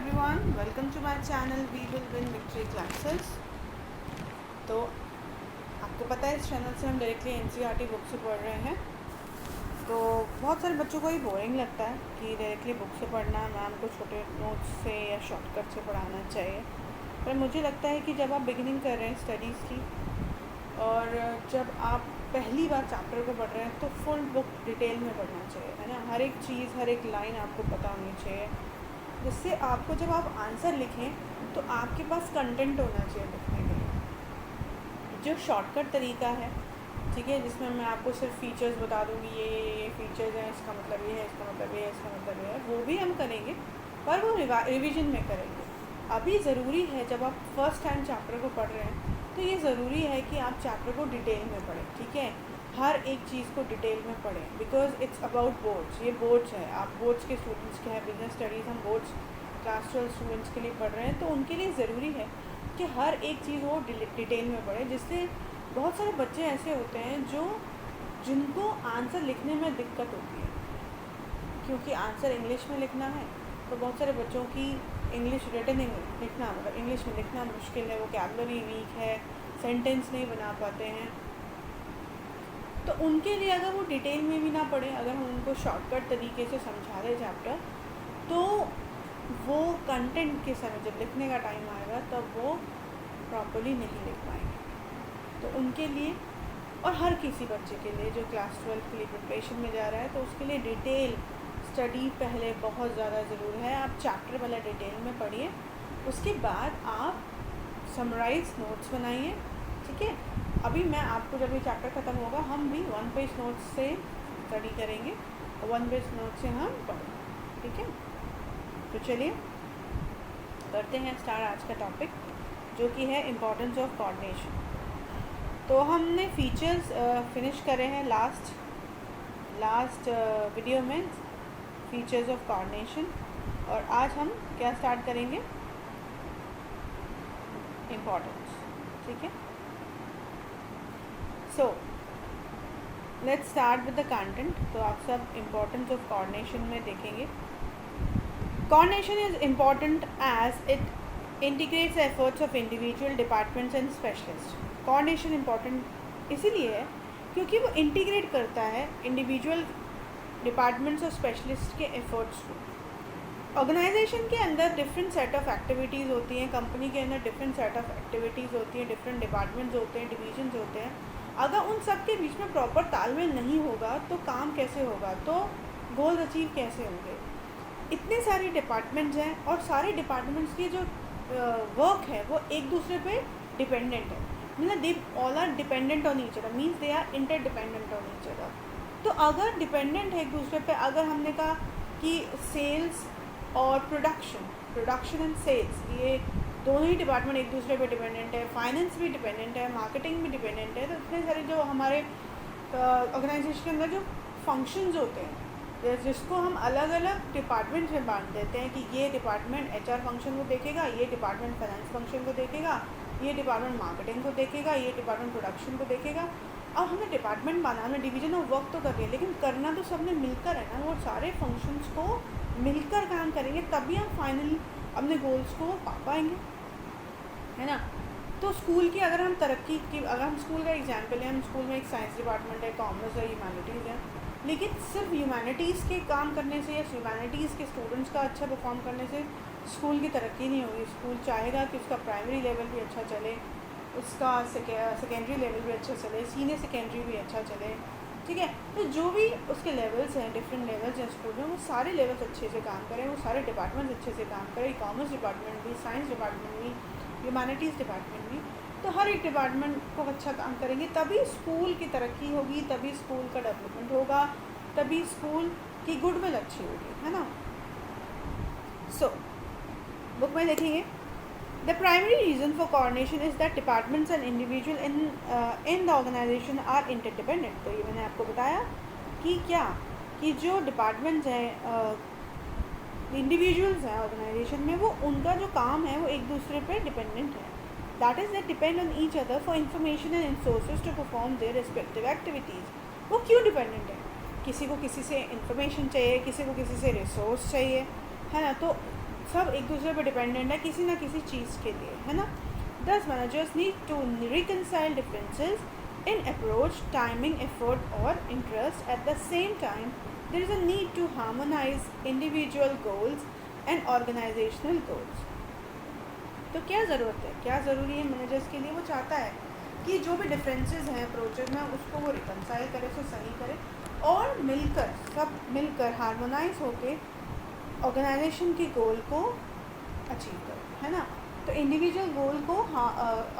everyone, welcome to my channel We Will Win Victory Classes। तो आपको पता है इस चैनल से हम डायरेक्टली एनसीईआरटी बुक से पढ़ रहे हैं। तो बहुत सारे बच्चों को ही बोरिंग लगता है कि डायरेक्टली बुक से पढ़ना, मैम को छोटे नोट्स से या शॉर्टकट से पढ़ाना चाहिए। पर मुझे लगता है कि जब आप बिगिनिंग कर रहे हैं स्टडीज़ की और जब आप पहली बार चैप्टर को पढ़ रहे हैं तो फुल बुक डिटेल में पढ़ना चाहिए, है ना। हर एक चीज़, हर एक लाइन आपको पता होनी चाहिए, जिससे आपको जब आप आंसर लिखें तो आपके पास कंटेंट होना चाहिए लिखने के लिए। जो शॉर्टकट तरीका है, ठीक है, जिसमें मैं आपको सिर्फ फीचर्स बता दूँगी, ये फीचर्स हैं, इसका मतलब ये है, इसका मतलब ये है, इसका मतलब ये है, वो भी हम करेंगे, पर वो रिवीजन में करेंगे। अभी ज़रूरी है, जब आप फर्स्ट टाइम चैप्टर को पढ़ रहे हैं तो ये ज़रूरी है कि आप चैप्टर को डिटेल में पढ़ें, ठीक है। हर एक चीज़ को डिटेल में पढ़ें, बिकॉज इट्स अबाउट बोर्ड्स। ये बोर्ड्स है, आप बोर्ड्स के स्टूडेंट्स के हैं, बिजनेस स्टडीज़ हम बोर्ड्स क्लास 12 स्टूडेंट्स के लिए पढ़ रहे हैं, तो उनके लिए ज़रूरी है कि हर एक चीज़ वो डिटेल में पढ़ें। जिससे बहुत सारे बच्चे ऐसे होते हैं जिनको आंसर लिखने में दिक्कत होती है, क्योंकि आंसर इंग्लिश में लिखना है। तो बहुत सारे बच्चों की इंग्लिश रिटन लिखना, मतलब इंग्लिश में लिखना मुश्किल है, वोकैबुलरी वीक है, सेंटेंस नहीं बना पाते हैं। तो उनके लिए अगर वो डिटेल में भी ना पढ़े, अगर हम उनको शॉर्टकट तरीके से समझा दें चैप्टर, तो वो कंटेंट के समय जब लिखने का टाइम आएगा तब वो प्रॉपर्ली नहीं लिख पाएंगे। तो उनके लिए और हर किसी बच्चे के लिए जो क्लास 12 के लिए प्रिपरेशन में जा रहा है, तो उसके लिए डिटेल स्टडी पहले बहुत ज़्यादा ज़रूरी है। आप चैप्टर पहले डिटेल में पढ़िए, उसके बाद आप समराइज नोट्स बनाइए, ठीक है। अभी मैं आपको जब ये चैप्टर ख़त्म होगा, हम भी 1 पेज नोट्स से स्टडी करेंगे और 1 पेज नोट से हम पढ़ेंगे, ठीक है। तो चलिए करते हैं स्टार्ट आज का टॉपिक, जो कि है इम्पोर्टेंस ऑफ कोऑर्डिनेशन। तो हमने फीचर्स फिनिश करे हैं लास्ट वीडियो में, फीचर्स ऑफ कोऑर्डिनेशन, और आज हम क्या स्टार्ट करेंगे, इम्पोर्टेंस, ठीक है। So let's start with the content. तो आप सब इम्पोर्टेंस ऑफ कोऑर्डिनेशन में देखेंगे। Coordination is important as it integrates efforts of individual departments and specialist. Coordination important इसीलिए है क्योंकि वो इंटीग्रेट करता है इंडिविजुअल डिपार्टमेंट्स और स्पेशलिस्ट के एफर्ट्स को। ऑर्गेनाइजेशन के अंदर डिफरेंट सेट ऑफ एक्टिविटीज़ होती हैं, कंपनी के अंदर डिफरेंट सेट ऑफ एक्टिविटीज़ होती हैं, डिफरेंट डिपार्टमेंट्स होते हैं, डिवीजन्स होते हैं। अगर उन सब के बीच में प्रॉपर तालमेल नहीं होगा तो काम कैसे होगा, तो गोल्स अचीव कैसे होंगे। इतने सारे डिपार्टमेंट्स हैं और सारे डिपार्टमेंट्स की जो वर्क है वो एक दूसरे पे डिपेंडेंट है, मतलब they all are dependent on each other, means they are interdependent on each other. तो अगर डिपेंडेंट है एक दूसरे पे, अगर हमने कहा कि सेल्स और प्रोडक्शन एंड सेल्स, ये दोनों ही डिपार्टमेंट एक दूसरे पे डिपेंडेंट है, फाइनेंस भी डिपेंडेंट है, मार्केटिंग भी डिपेंडेंट है, तो इतने सारे जो हमारे ऑर्गेनाइजेशन के अंदर जो फंक्शंस होते हैं, जिसको हम अलग अलग डिपार्टमेंट में बांट देते हैं कि ये डिपार्टमेंट एचआर फंक्शन को देखेगा, ये डिपार्टमेंट फाइनेंस फंक्शन को देखेगा, ये डिपार्टमेंट मार्केटिंग को देखेगा, ये डिपार्टमेंट प्रोडक्शन को देखेगा। अब हमने department banana, division of work तो कर रही है, लेकिन करना तो सबने मिलकर है ना। वो सारे फंक्शंस को मिलकर काम करेंगे, तभी हम फाइनली अपने गोल्स को पा पाएंगे, है ना। तो स्कूल की अगर हम तरक्की की, अगर हम स्कूल का एग्जाम्पल है, हम स्कूल में एक साइंस डिपार्टमेंट है, कॉमर्स है, ह्यूमैनिटीज़ है, लेकिन सिर्फ ह्यूमैनिटीज़ के काम करने से या ह्यूमैनिटीज़ के स्टूडेंट्स का अच्छा परफॉर्म करने से स्कूल की तरक्की नहीं होगी। स्कूल चाहेगा कि उसका प्राइमरी लेवल भी अच्छा चले, उसका सेकेंडरी लेवल भी अच्छा चले, सीनियर सेकेंडरी भी अच्छा चले, ठीक है। तो जो भी उसके लेवल्स हैं, डिफरेंट लेवल्स हैं स्कूल में, वो सारे लेवल्स अच्छे से काम करें, वो सारे डिपार्टमेंट्स अच्छे से काम करें, कॉमर्स डिपार्टमेंट भी, साइंस डिपार्टमेंट भी, ह्यूमैनिटीज़ डिपार्टमेंट भी। तो हर एक डिपार्टमेंट को अच्छा काम करेंगे, तभी स्कूल की तरक्की होगी, तभी स्कूल का डेवलपमेंट होगा, तभी स्कूल की गुडविल अच्छी होगी, है ना। सो बुक में देखेंगे, the primary reason for coordination is that departments and individual in the organisation are interdependent. तो ये मैंने आपको बताया कि क्या, कि जो डिपार्टमेंट्स हैं, इंडिविजुअल्स हैं ऑर्गेनाइजेशन में, वो उनका जो काम है वो एक दूसरे पे डिपेंडेंट है। That is that depend on each other for information and resources to perform their respective activities. वो क्यों डिपेंडेंट है, किसी को किसी से इंफॉर्मेशन चाहिए, किसी को किसी से रिसोर्स चाहिए, है ना। तो सब एक दूसरे पर डिपेंडेंट है किसी ना किसी चीज़ के लिए, है ना. Thus managers need to reconcile differences in approach, timing, effort or interest. At the same time, there is a need to harmonize individual goals and organizational goals. तो क्या ज़रूरत है, क्या ज़रूरी है मैनेजर्स के लिए? वो चाहता है कि जो भी डिफरेंसेस हैं अप्रोचेज में उसको वो रिकनसाइल करे, उसको सही करे और मिलकर, सब मिलकर हार्मोनाइज होके ऑर्गेनाइजेशन के गोल को अचीव करे, है ना. तो इंडिविजुअल गोल को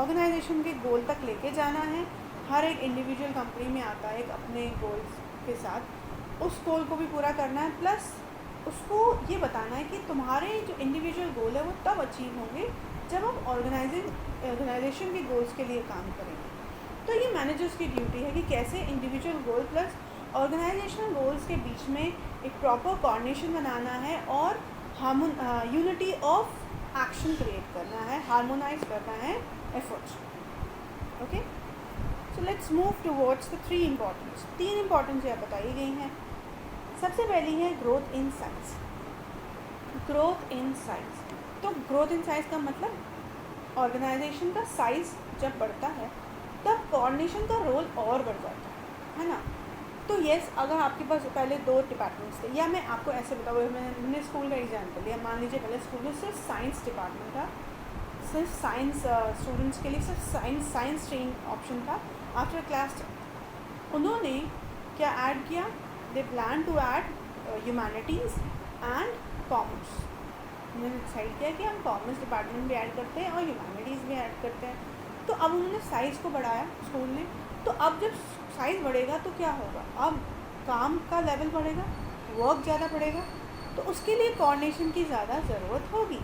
ऑर्गेनाइजेशन के गोल तक लेके जाना है. हर एक इंडिविजुअल कंपनी में आता है एक अपने गोल्स के साथ, उस गोल को भी पूरा करना है, प्लस उसको ये बताना है कि तुम्हारे जो इंडिविजुअल गोल है वो तब अचीव होंगे जब हम ऑर्गेनाइजेशन के गोल्स के लिए काम करेंगे. तो ये मैनेजर्स की ड्यूटी है कि कैसे इंडिविजुअल गोल प्लस ऑर्गेनाइजेशनल गोल्स के बीच में एक प्रॉपर कोऑर्डिनेशन बनाना है और यूनिटी ऑफ एक्शन क्रिएट करना है, हार्मोनाइज करना है efforts. Okay, so let's move towards the 3 importance. 3 importance यहाँ बताई गई हैं. सबसे पहली है growth in size. Growth in size, तो ग्रोथ इन साइज का मतलब ऑर्गेनाइजेशन का साइज जब बढ़ता है तब कोऑर्डिनेशन का रोल और बढ़ जाता है ना. तो यस, अगर आपके पास पहले 2 डिपार्टमेंट्स थे, या मैं आपको ऐसे बताऊँ, मैंने स्कूल का एग्जाम्पल लिया. मान लीजिए पहले स्कूल में सिर्फ साइंस डिपार्टमेंट था, सिर्फ साइंस स्टूडेंट्स के लिए सिर्फ साइंस स्ट्रीम ऑप्शन था. आफ्टर क्लास 10 उन्होंने क्या ऐड किया? They plan to add humanities and commerce. उन्होंने डिसाइड किया कि हम कॉमर्स डिपार्टमेंट भी ऐड करते हैं और ह्यूमैनिटीज़ भी ऐड करते हैं. तो अब उन्होंने साइज़ को बढ़ाया स्कूल ने. तो अब जब साइज़ बढ़ेगा तो क्या होगा? अब काम का लेवल बढ़ेगा, वर्क ज़्यादा बढ़ेगा, तो उसके लिए कोऑर्डिनेशन की ज़्यादा ज़रूरत होगी.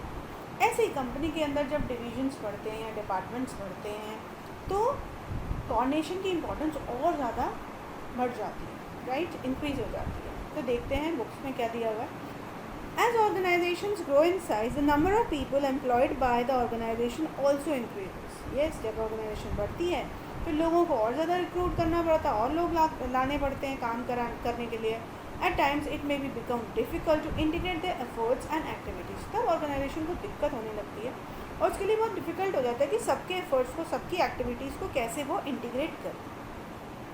ऐसे ही कंपनी के अंदर जब डिविजन्स बढ़ते हैं या डिपार्टमेंट्स बढ़ते हैं तो कोऑर्डिनेशन की इम्पोर्टेंस और ज़्यादा बढ़ जाती है, राइट, इंक्रीज़ हो जाती है. तो देखते हैं बुक्स में क्या दिया हुआ है. As organizations grow in size, the number of people employed by the organization also increases. Yes, जब ऑर्गेनाइजेशन बढ़ती है तो लोगों को और ज़्यादा रिक्रूट करना पड़ता है और लोग लाने पड़ते हैं काम करने के लिए. At times it may be become difficult to integrate their efforts and activities. तब ऑर्गेनाइजेशन को दिक्कत होने लगती है और उसके लिए बहुत डिफ़िकल्ट हो जाता है कि सबके एफर्ट्स को, सबकी एक्टिविटीज़ को कैसे वो इंटीग्रेट करें.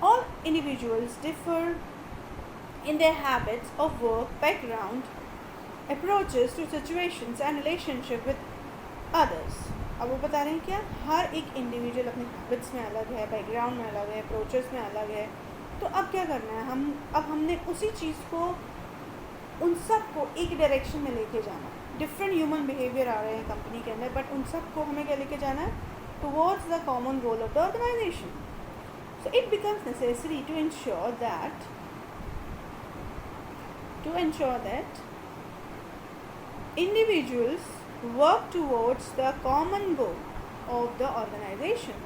All individuals differ in their habits of work, background, approaches to situations and relationship with others. अब वो बता रहे हैं क्या? हर एक इंडिविजुअल अपनी हैबिट्स में अलग है, बैकग्राउंड में अलग है, अप्रोचेस में अलग है. तो अब क्या करना है? हमने उसी चीज़ को, उन सब को एक डायरेक्शन में लेके जाना है. डिफरेंट ह्यूमन बिहेवियर आ रहे हैं कंपनी के अंदर, बट उन सब को हमें क्या लेके जाना है? Towards the common goal of the organisation. So it becomes necessary to ensure that individuals work towards the common goal of the organization.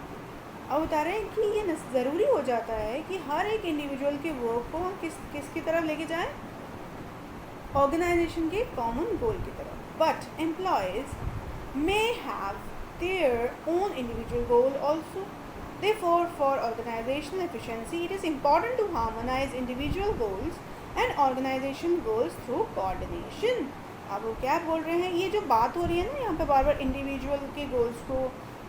अब बता रहे हैं कि ये ज़रूरी हो जाता है कि हर एक इंडिविजुअल के वर्क को हम किसकी तरफ लेके जाएं? ऑर्गेनाइजेशन के कॉमन गोल की तरफ. But employees may have their own individual goal also. Therefore, for organizational efficiency, it is important to harmonize individual goals and organization goals through coordination. अब वो क्या बोल रहे हैं? ये जो बात हो रही है ना यहाँ पे बार बार इंडिविजुअल के गोल्स को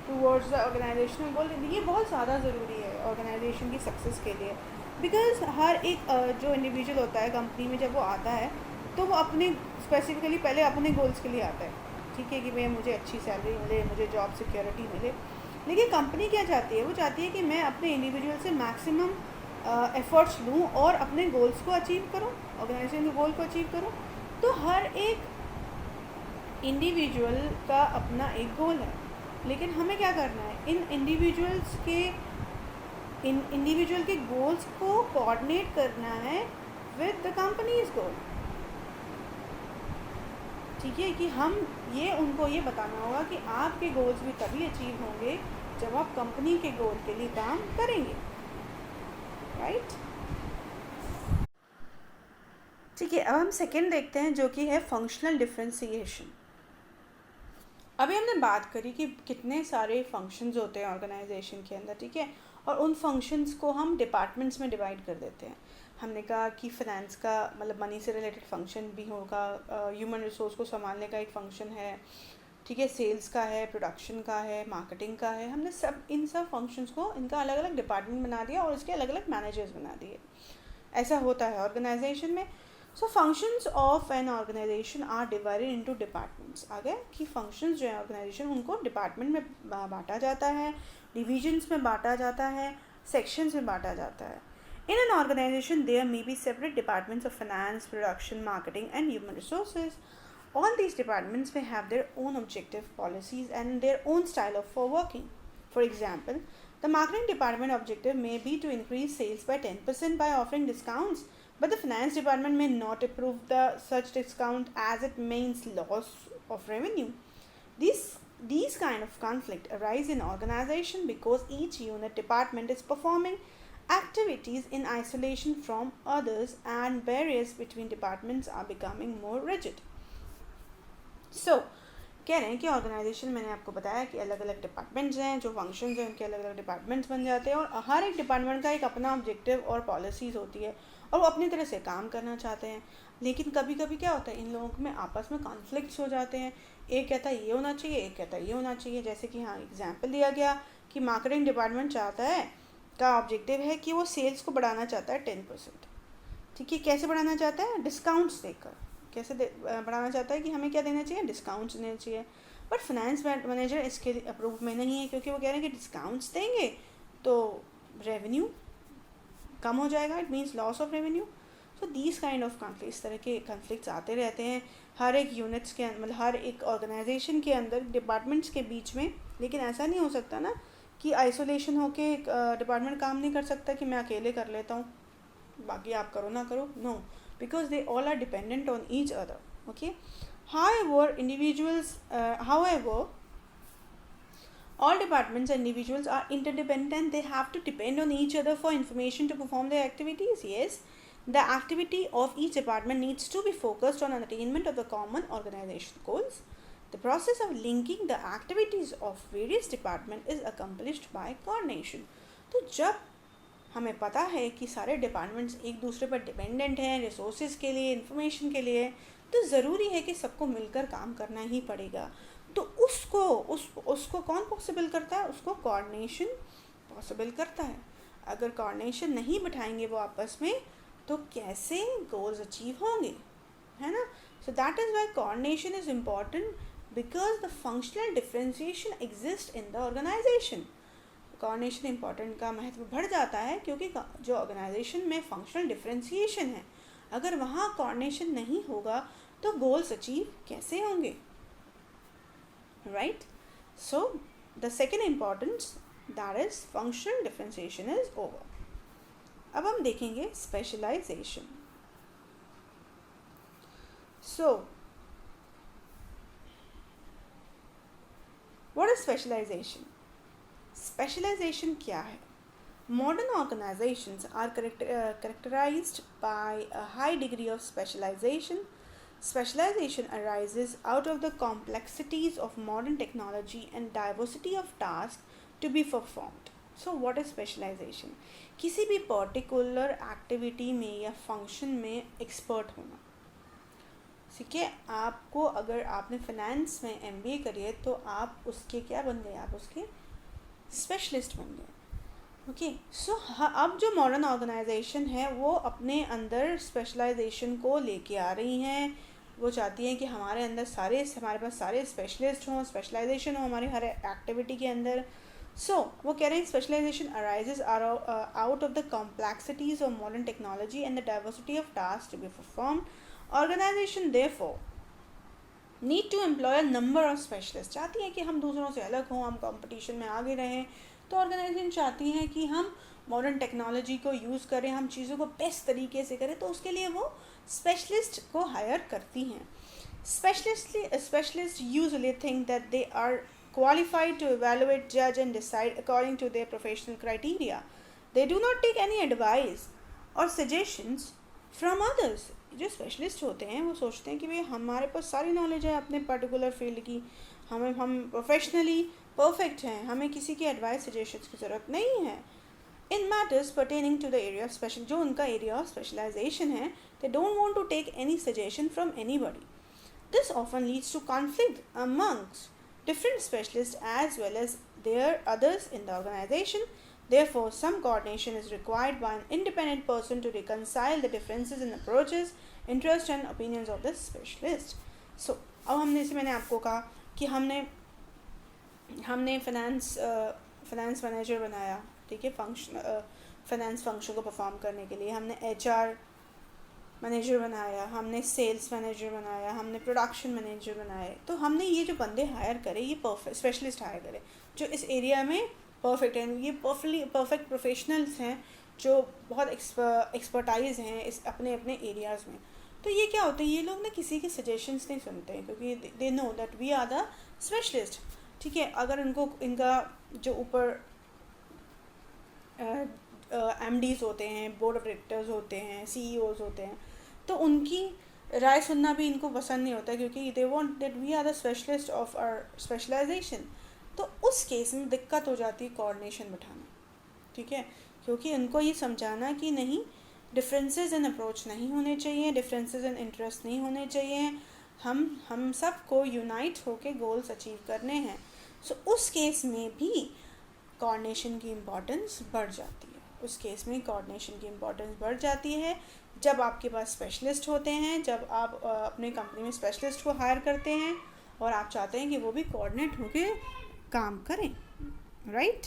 टूवर्ड्स द ऑर्गेनाइजेशनल गोल, ये बहुत ज़्यादा ज़रूरी है ऑर्गेनाइजेशन की सक्सेस के लिए. बिकॉज हर एक जो इंडिविजुअल होता है कंपनी में, जब वो आता है तो वो अपने स्पेसिफिकली पहले अपने गोल्स के लिए आता है. ठीक है कि भैया मुझे अच्छी सैलरी मिले, मुझे जॉब सिक्योरिटी मिले. लेकिन कंपनी क्या चाहती है? वो चाहती है कि मैं अपने इंडिविजुअल से मैक्सिमम एफर्ट्स लूँ और अपने गोल्स को अचीव करूँ, ऑर्गेनाइजेशन के गोल को अचीव करूँ. तो हर एक इंडिविजुअल का अपना एक गोल है, लेकिन हमें क्या करना है? इन इंडिविजुअल के गोल्स को कोऑर्डिनेट करना है विद द कंपनीज गोल. ठीक है कि हम उनको ये बताना होगा कि आपके गोल्स भी तभी अचीव होंगे जब आप कंपनी के गोल के लिए काम करेंगे, राइट. ठीक है, अब हम सेकेंड देखते हैं जो कि है फंक्शनल डिफरेंशिएशन. अभी हमने बात करी कि कितने सारे फंक्शंस होते हैं ऑर्गेनाइजेशन के अंदर, ठीक है, और उन फंक्शंस को हम डिपार्टमेंट्स में डिवाइड कर देते हैं. हमने कहा कि फाइनेंस का मतलब मनी से रिलेटेड फंक्शन भी होगा, ह्यूमन रिसोर्स को संभालने का एक फंक्शन है, ठीक है, सेल्स का है, प्रोडक्शन का है, मार्केटिंग का है। हमने इन सब फंक्शंस को इनका अलग अलग डिपार्टमेंट बना दिया और इसके अलग अलग मैनेजर्स बना दिए। ऐसा होता है ऑर्गेनाइजेशन में। So functions of an organization are divided into departments. आ गया कि फंक्शंस जो है ऑर्गेनाइजेशन उनको डिपार्टमेंट में बांटा जाता है, डिविजन्स में बांटा जाता है, सेक्शंस में बांटा जाता है। In an organization, there may be separate departments of finance, production, marketing, and human resources. All these departments may have their own objective, policies, and their own style for working. For example, the marketing department objective may be to increase sales by 10% by offering discounts, but the finance department may not approve such discount as it means loss of revenue. These kind of conflict arise in organization because each unit department is performing activities in isolation from others and barriers between departments are becoming more rigid. So, कह रहे हैं कि organisation, मैंने आपको बताया कि अलग अलग डिपार्टमेंट्स हैं, जो फंक्शंस हैं उनके अलग अलग डिपार्टमेंट्स बन जाते हैं और हर एक डिपार्टमेंट का एक अपना ऑब्जेक्टिव और पॉलिसीज़ होती है और वो अपनी तरह से काम करना चाहते हैं। लेकिन कभी कभी क्या होता है, इन लोगों में आपस में कॉन्फ्लिक्ट्स हो जाते हैं। एक कहता है ये होना चाहिए, एक कहता है ये होना चाहिए। जैसे कि हाँ एग्जाम्पल दिया गया कि मार्केटिंग डिपार्टमेंट चाहता है का ऑब्जेक्टिव है कि वो सेल्स को बढ़ाना चाहता है 10%, ठीक है। कैसे बढ़ाना चाहता है? डिस्काउंट्स देकर। कैसे बढ़ाना चाहता है कि हमें क्या देना चाहिए? डिस्काउंट्स देना चाहिए। बट फाइनेंस मैनेजर इसके अप्रूव में नहीं है, क्योंकि वो कह रहे हैं कि डिस्काउंट्स देंगे तो रेवेन्यू कम हो जाएगा, it means loss of revenue. So these kind of conflict, इस तरह के कॉन्फ्लिक्ट्स आते रहते हैं हर एक यूनिट्स के मतलब हर एक ऑर्गेनाइजेशन के अंदर, डिपार्टमेंट्स के बीच में। लेकिन ऐसा नहीं हो सकता ना कि आइसोलेशन होके एक डिपार्टमेंट काम नहीं कर सकता कि मैं अकेले कर लेता हूँ, बाकी आप करो ना करो। No, because they all are dependent on each other, okay. However, all departments and individuals are interdependent. They have to depend on each other for information to perform their activities. Yes, the activity of each department needs to be focused on an attainment of the common organization goals. The process of linking the activities of various departments is accomplished by coordination. तो जब हमें पता है कि सारे departments एक दूसरे पर डिपेंडेंट हैं रिसोर्सेज के लिए, इंफॉर्मेशन के लिए, तो ज़रूरी है कि सबको मिलकर काम करना ही पड़ेगा। तो उसको कौन पॉसिबल करता है? उसको कोऑर्डिनेशन पॉसिबल करता है। अगर कोऑर्डिनेशन नहीं बिठाएंगे वो आपस में तो कैसे गोल्स अचीव होंगे, है ना। So that is why coordination is important, because the functional differentiation exist in the organisation. Coordination important का महत्व बढ़ जाता है क्योंकि जो ऑर्गेनाइजेशन में फंक्शनल डिफरेंशिएशन है, अगर वहाँ कोऑर्डिनेशन नहीं होगा तो गोल्स अचीव कैसे होंगे, right. So the second importance that is functional differentiation is over. अब हम देखेंगे specialisation. So what is specialisation? Specialisation क्या है? Modern organizations are characterized by a high degree of specialization. Specialization arises out of the complexities of modern technology and diversity of tasks to be performed. So what is specialization? किसी भी particular activity में या function में expert होना, ठीक है। आपको अगर आपने finance में MBA करी है तो आप उसके क्या बन गए? आप उसके स्पेशलिस्ट बन गए, ओके। सो अब जो मॉडर्न ऑर्गेनाइजेशन है वो अपने अंदर स्पेशलाइजेशन को लेके आ रही हैं। वो चाहती हैं कि हमारे पास सारे स्पेशलिस्ट हों, स्पेशलाइजेशन हो हमारी हर एक्टिविटी के अंदर। सो वो कह रहे हैं specialisation arises out of the complexities of modern technology and the diversity of task to be performed. Organisation therefore need to employ a number of specialist. चाहती हैं कि हम दूसरों से अलग हों, हम कंपटीशन में आगे रहें। तो ऑर्गेनाइजेशन चाहती हैं कि हम मॉडर्न टेक्नोलॉजी को यूज़ करें, हम चीज़ों को बेस्ट तरीके से करें, तो उसके लिए वो स्पेशलिस्ट को हायर करती हैं। Specialist usually think that they are qualified to evaluate, जज and decide according to their professional criteria. They do not take any advice और सजेशंस फ्रॉम अदर्स। जो स्पेशलिस्ट होते हैं वो सोचते हैं कि भाई हमारे पास सारी नॉलेज है अपने पर्टिकुलर फील्ड की, हम प्रोफेशनली परफेक्ट हैं, हमें किसी की एडवाइस सजेशंस की ज़रूरत नहीं है। In matters pertaining to the area of special, जो उनका एरिया ऑफ स्पेशलाइजेशन है, they don't want to take any suggestion from anybody. This often leads to conflict amongst different specialists as well as their others in the organization. Therefore, some coordination is required by an independent person to reconcile the differences in approaches, interests and opinions of the specialist. So, अब हमने जैसे मैंने आपको कहा कि हमने finance manager बनाया, ठीक है, फाइनेंस फंक्शन को परफॉर्म करने के लिए. हमने HR मैनेजर बनाया, हमने सेल्स मैनेजर बनाया, हमने प्रोडक्शन मैनेजर बनाए. तो हमने ये जो बंदे हायर करे, ये परफेक्ट स्पेशलिस्ट हायर करे जो इस एरिया में परफेक्ट हैं. ये परफेक्ट प्रोफेशनल्स हैं जो बहुत एक्सपर्टाइज हैं इस अपने अपने एरियाज़ में. तो ये क्या होता है, ये लोग ना किसी के सजेशंस नहीं सुनते हैं क्योंकि they know that we are the specialist. ठीक है, अगर उनको इनका जो ऊपर MDs होते हैं, बोर्ड ऑफ डायरेक्टर्स होते हैं, CEOs होते हैं, तो उनकी राय सुनना भी इनको पसंद नहीं होता क्योंकि they want that we are the specialist of our specialisation. तो उस केस में दिक्कत हो जाती है कोऑर्डिनेशन बिठाना. ठीक है, क्योंकि उनको ये समझाना कि नहीं, डिफरेंसेस इन अप्रोच नहीं होने चाहिए, डिफरेंसेस इन इंटरेस्ट नहीं होने चाहिए, हम सबको यूनाइट होके गोल्स अचीव करने हैं. सो उस केस में भी कोऑर्डिनेशन की इम्पोर्टेंस बढ़ जाती है. उस केस में कोऑर्डिनेशन की इम्पोर्टेंस बढ़ जाती है जब आपके पास स्पेशलिस्ट होते हैं, जब आप अपने कंपनी में स्पेशलिस्ट को हायर करते हैं और आप चाहते हैं कि वो भी कोऑर्डिनेट होके काम करें. राइट.